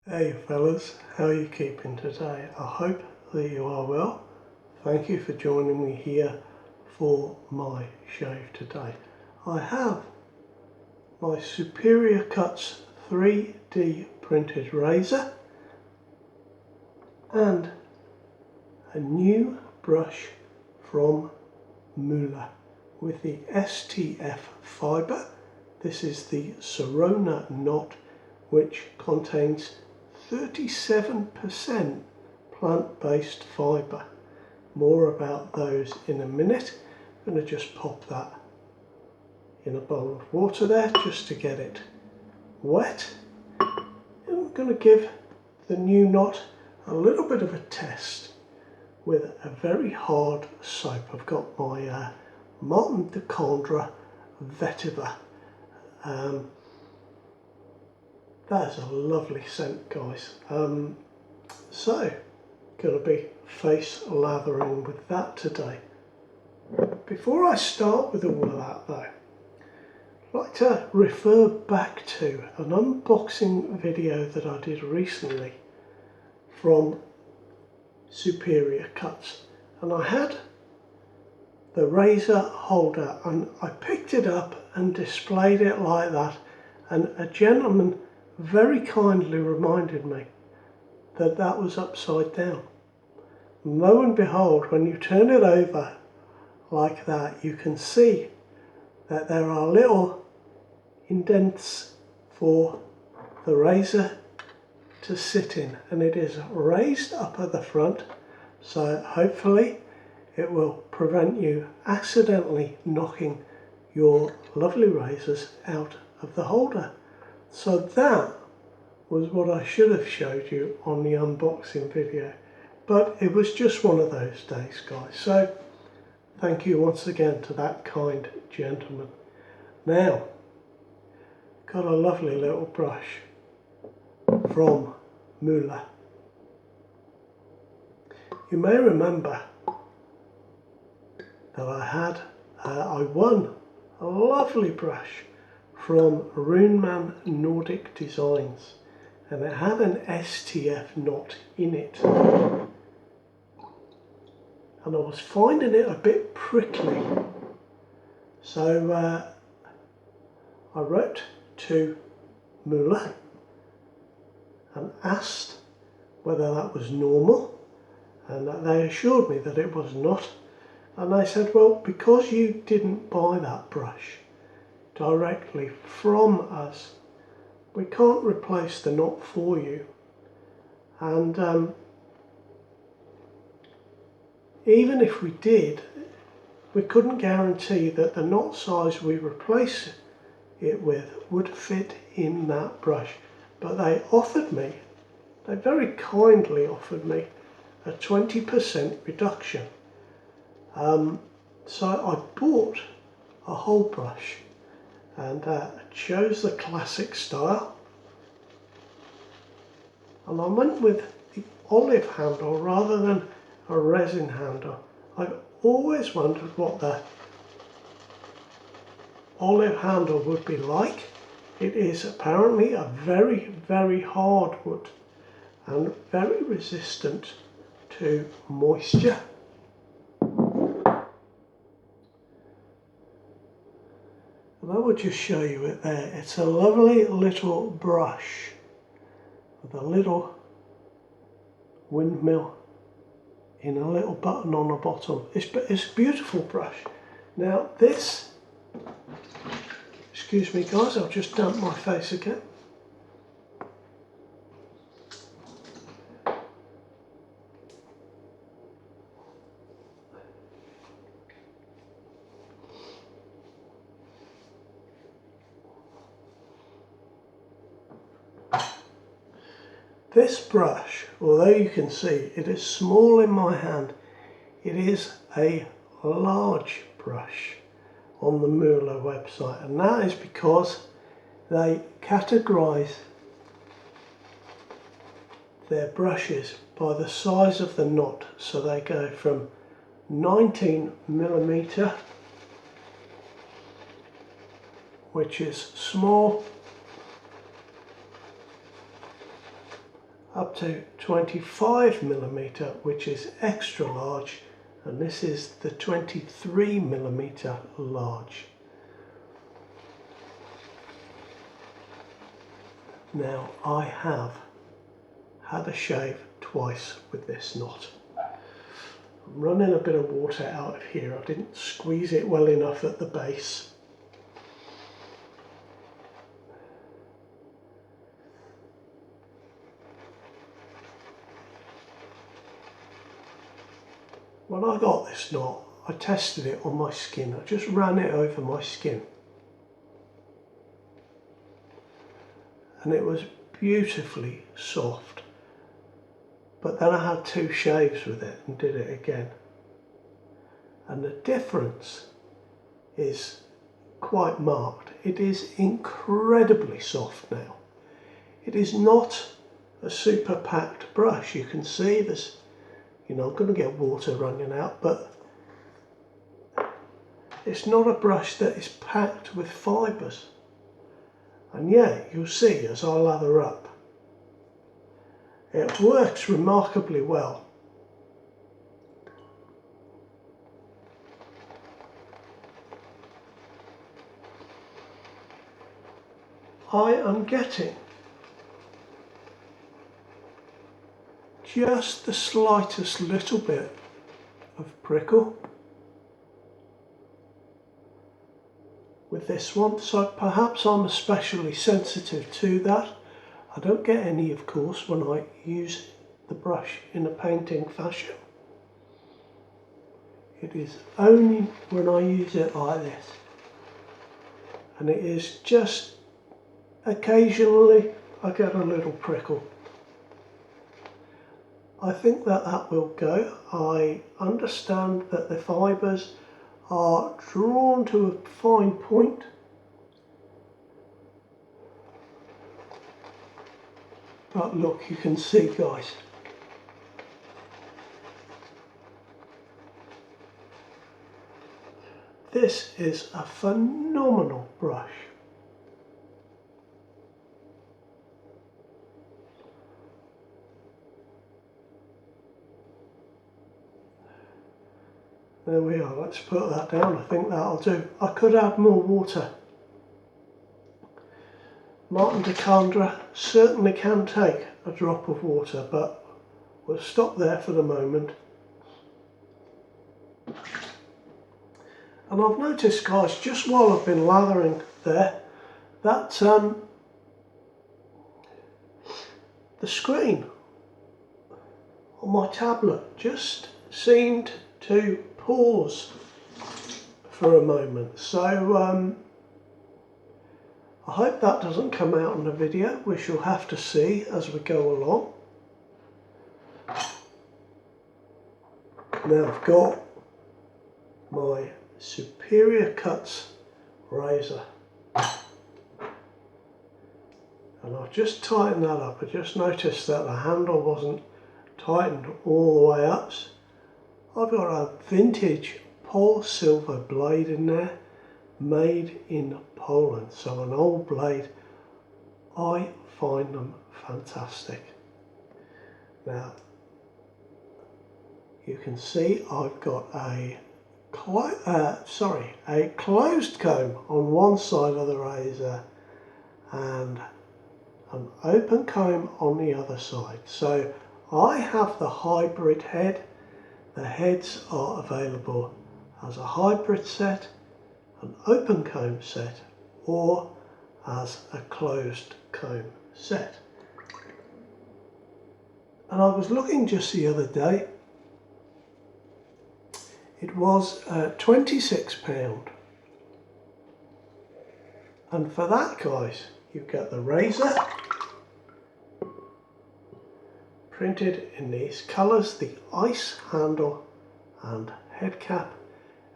Hey fellas, how are you keeping today? I hope that you are well. Thank you for joining me here for my shave today. I have my Superior Cuts 3D printed razor and a new brush from Muhle with the STF Fibre. This is the Sorona knot, which contains 37% plant-based fibre. More about those in a minute. I'm going to just pop that in a bowl of water there just to get it wet. I'm going to give the new knot a little bit of a test with a very hard soap. I've got my MdC Vetiver. That is a lovely scent, guys. So, going to be face lathering with that today. Before I start with all of that though, I'd like to refer back to an unboxing video that I did recently from Superior Cuts. And I had the razor holder and I picked it up and displayed it like that, and a gentleman very kindly reminded me that that was upside down. Lo and behold, when you turn it over like that, you can see that there are little indents for the razor to sit in, and it is raised up at the front, so hopefully it will prevent you accidentally knocking your lovely razors out of the holder. So that was what I should have showed you on the unboxing video, but it was just one of those days, guys. So thank you once again to that kind gentleman. Now, got a lovely little brush from Muhle. You may remember that I won a lovely brush from Bruno Nordic Designs, and it had an STF knot in it, and I was finding it a bit prickly, so I wrote to Muhle and asked whether that was normal, and they assured me that it was not. And they said, well, because you didn't buy that brush directly from us, we can't replace the knot for you, and even if we did, we couldn't guarantee that the knot size we replace it with would fit in that brush. But they very kindly offered me a 20% reduction. So I bought a whole brush and chose the classic style, and I went with the olive handle rather than a resin handle. I've always wondered what the olive handle would be like. It is apparently a very, very hard wood and very resistant to moisture. And I will just show you it there. It's a lovely little brush with a little windmill in a little button on the bottom. It's a beautiful brush. Now this, excuse me guys, I'll just damp my face again. This brush, although you can see it is small in my hand, it is a large brush on the Muhle website, and that is because they categorise their brushes by the size of the knot. So they go from 19mm, which is small, up to 25mm, which is extra large, and this is the 23mm large. Now I have had a shave twice with this knot. I'm running a bit of water out of here. I didn't squeeze it well enough at the base. When I got this knot, I tested it on my skin. I just ran it over my skin. And it was beautifully soft. But then I had 2 shaves with it and did it again. And the difference is quite marked. It is incredibly soft now. It is not a super packed brush. You can see this, you're not going to get water running out, but it's not a brush that is packed with fibres. And yet you'll see as I lather up, it works remarkably well. I am getting just the slightest little bit of prickle with this one, so perhaps I'm especially sensitive to that. I don't get any, of course, when I use the brush in a painting fashion. It is only when I use it like this, and it is just occasionally I get a little prickle. I think that will go. I understand that the fibres are drawn to a fine point. But look, you can see, guys. This is a phenomenal brush. There we are, let's put that down. I think that'll do. I could add more water. MdC certainly can take a drop of water, but we'll stop there for the moment. And I've noticed, guys, just while I've been lathering there, that the screen on my tablet just seemed to pause for a moment. So I hope that doesn't come out in the video. We shall have to see as we go along. Now I've got my Superior Cuts razor, and I've just tightened that up. I just noticed that the handle wasn't tightened all the way up. I've got a vintage Pole silver blade in there, made in Poland, so an old blade. I find them fantastic. Now you can see I've got a closed comb on one side of the razor and an open comb on the other side. So I have the hybrid head. The heads are available as a hybrid set, an open comb set, or as a closed comb set. And I was looking just the other day, it was £26, and for that, guys, you get the razor printed in these colours, the ice handle and head cap,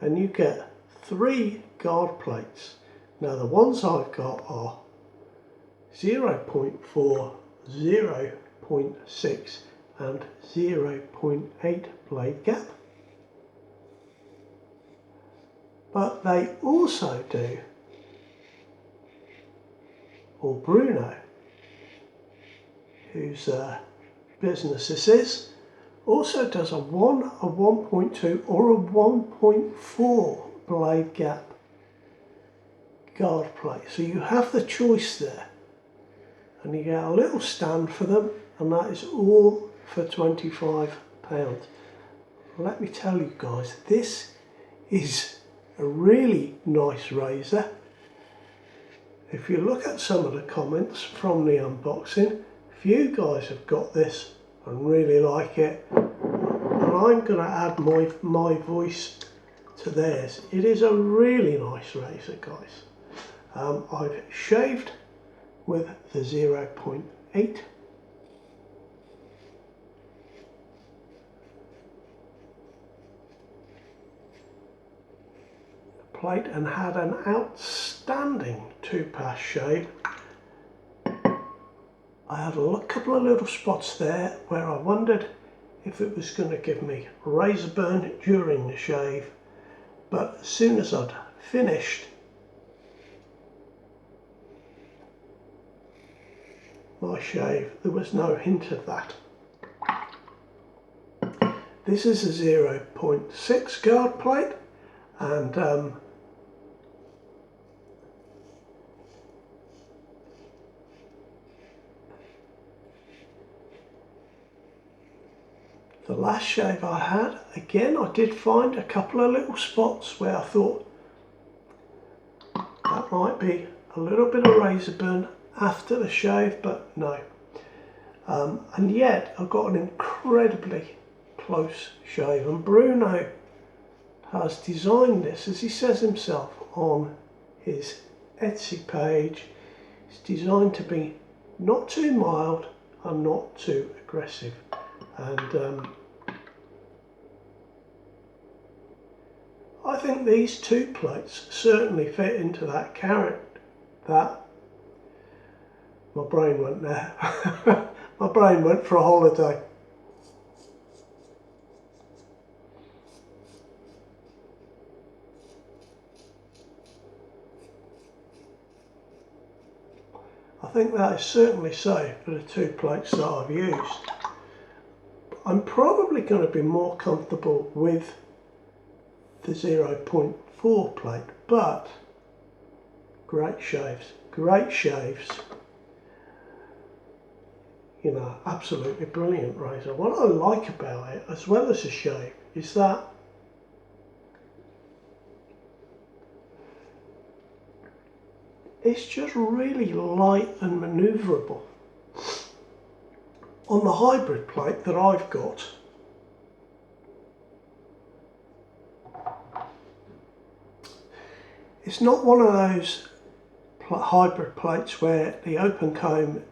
and you get 3 guard plates. Now the ones I've got are 0.4, 0.6 and 0.8 blade gap. But they also do, or Bruno, who's business this is. Also does a 1, a 1.2 or a 1.4 blade gap guard plate. So you have the choice there. And you get a little stand for them, and that is all for £25. Let me tell you guys, this is a really nice razor. If you look at some of the comments from the unboxing, if you guys have got this and really like it, and I'm going to add my voice to theirs. It is a really nice razor, guys. I've shaved with the 0.8. Plate and had an outstanding 2-pass shave. I had a couple of little spots there where I wondered if it was going to give me razor burn during the shave, but as soon as I'd finished my shave, there was no hint of that. This is a 0.6 guard plate, and the last shave I had, again, I did find a couple of little spots where I thought that might be a little bit of razor burn after the shave, but no. And yet I got an incredibly close shave, and Bruno has designed this, as he says himself on his Etsy page. It's designed to be not too mild and not too aggressive, and I think these two plates certainly fit into that character. That my brain went there. My brain went for a holiday. I think that is certainly safe for the two plates that I've used. I'm probably going to be more comfortable with the 0.4 plate, but great shaves, you know, absolutely brilliant razor. What I like about it, as well as the shave, is that it's just really light and manoeuvrable. On the hybrid plate that I've got, it's not one of those hybrid plates where the open comb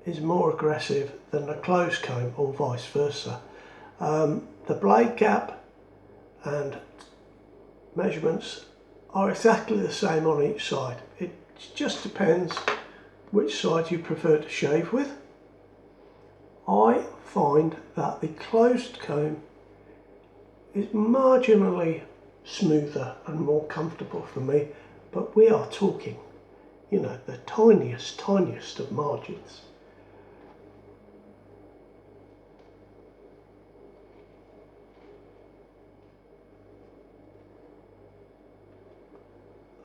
is more aggressive than the closed comb, or vice versa. The blade gap and measurements are exactly the same on each side. It just depends which side you prefer to shave with. I find that the closed comb is marginally smoother and more comfortable for me, but we are talking, you know, the tiniest of margins.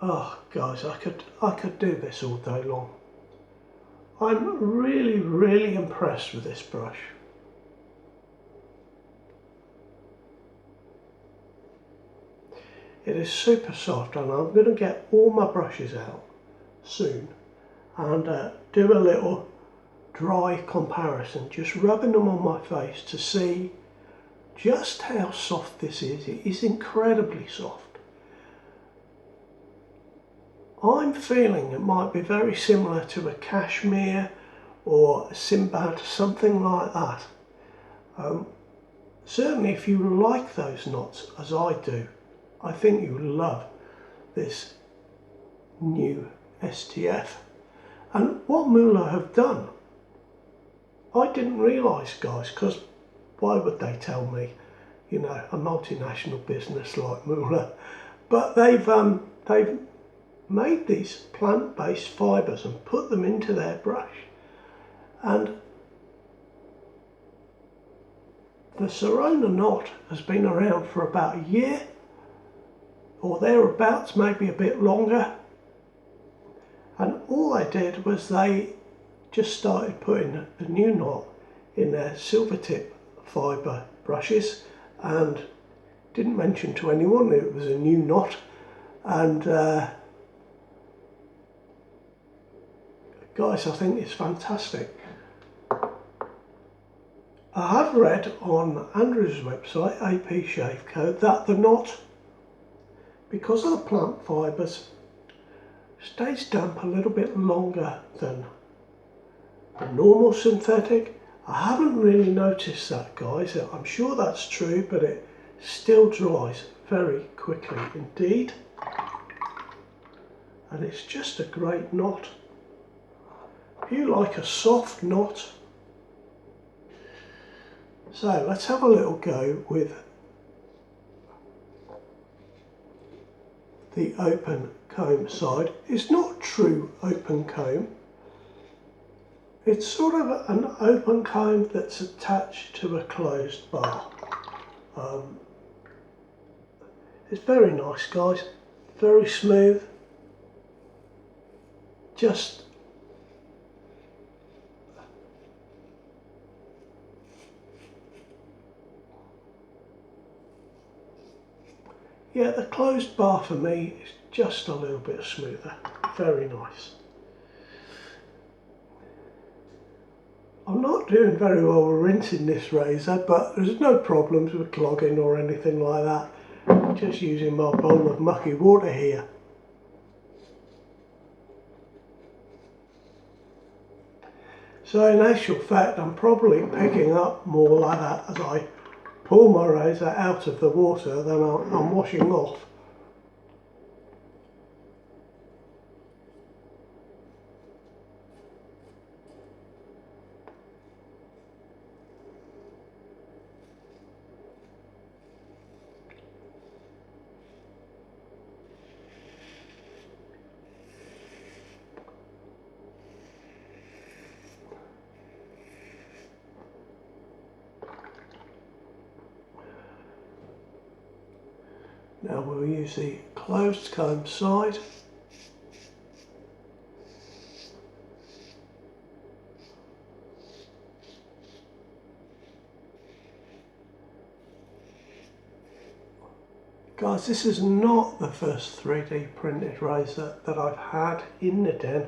Oh guys, I could do this all day long. I'm really impressed with this brush. It is super soft, and I'm going to get all my brushes out soon and do a little dry comparison, just rubbing them on my face to see just how soft this is. It is incredibly soft. I'm feeling it might be very similar to a cashmere or a Sinbad, something like that. Certainly if you like those knots, as I do, I think you'll love this new STF. And what Muhle have done, I didn't realise, guys, because why would they tell me, you know, a multinational business like Muhle? But they've made these plant-based fibres and put them into their brush, and The Sorona knot has been around for about a year or thereabouts, maybe a bit longer, and all they did was they just started putting the new knot in their silver tip fibre brushes and didn't mention to anyone it was a new knot. And guys, I think it's fantastic. I have read on Andrew's website, AP Shave Co, that the knot, because of the plant fibres, stays damp a little bit longer than the normal synthetic. I haven't really noticed that, guys. I'm sure that's true, but it still dries very quickly indeed. And it's just a great knot. If you like a soft knot. So let's have a little go with the open comb side. It's not true open comb. It's sort of an open comb that's attached to a closed bar. It's very nice, guys. Very smooth. Just yeah, the closed bar for me is just a little bit smoother. Very nice. I'm not doing very well with rinsing this razor, but there's no problems with clogging or anything like that. Just using my bowl of mucky water here. So in actual fact, I'm probably picking up more like that as I pull my razor out of the water than I'm washing off. Now we'll use the closed comb side. Guys, this is not the first 3D printed razor that I've had in the den.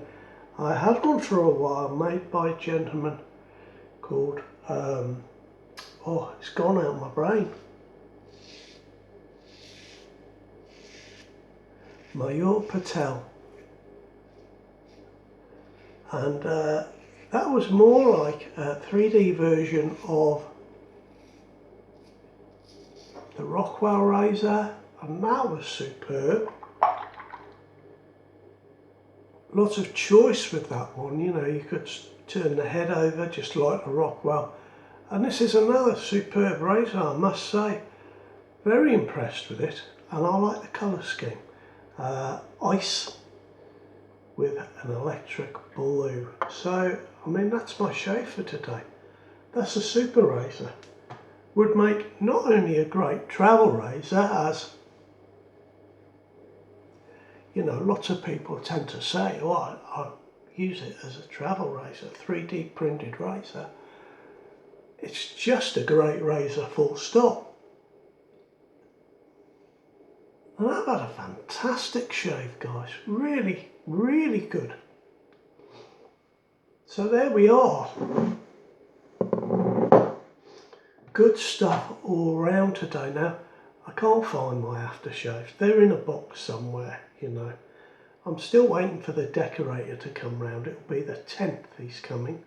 I had one for a while made by a gentleman called, oh, it's gone out of my brain. Mayur Patel, and that was more like a 3D version of the Rockwell razor, and that was superb. Lots of choice with that one, you know, you could turn the head over just like the Rockwell, and this is another superb razor, I must say. Very impressed with it, and I like the colour scheme. Ice with an electric blue. So, I mean, that's my shave for today. That's a super razor. Would make not only a great travel razor, as you know, lots of people tend to say, oh, I use it as a travel razor, 3D printed razor. It's just a great razor, full stop. And I've had a fantastic shave, guys. Really, really good. So there we are. Good stuff all around today. Now, I can't find my aftershaves. They're in a box somewhere, you know. I'm still waiting for the decorator to come round. It'll be the 10th he's coming.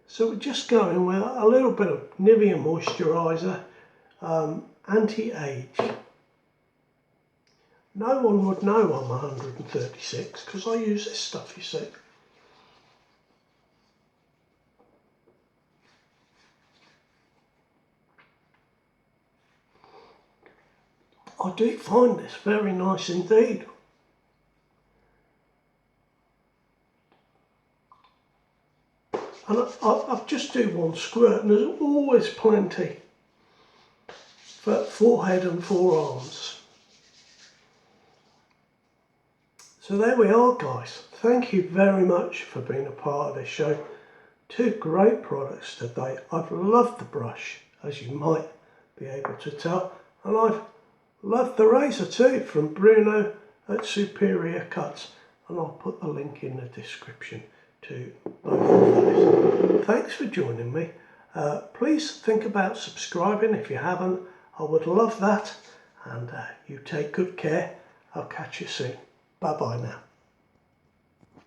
So we're just going with a little bit of Nivea moisturiser, anti-age. No one would know I'm 136 because I use this stuff, you see. I do find this very nice indeed. And I just do one squirt, and there's always plenty for forehead and forearms. So there we are, guys. Thank you very much for being a part of this show. 2 great products today. I've loved the brush, as you might be able to tell, and I've loved the razor too, from Bruno at Superior Cuts, and I'll put the link in the description to both of those. Thanks for joining me. Please think about subscribing if you haven't. I would love that, and you take good care. I'll catch you soon. Bye bye now.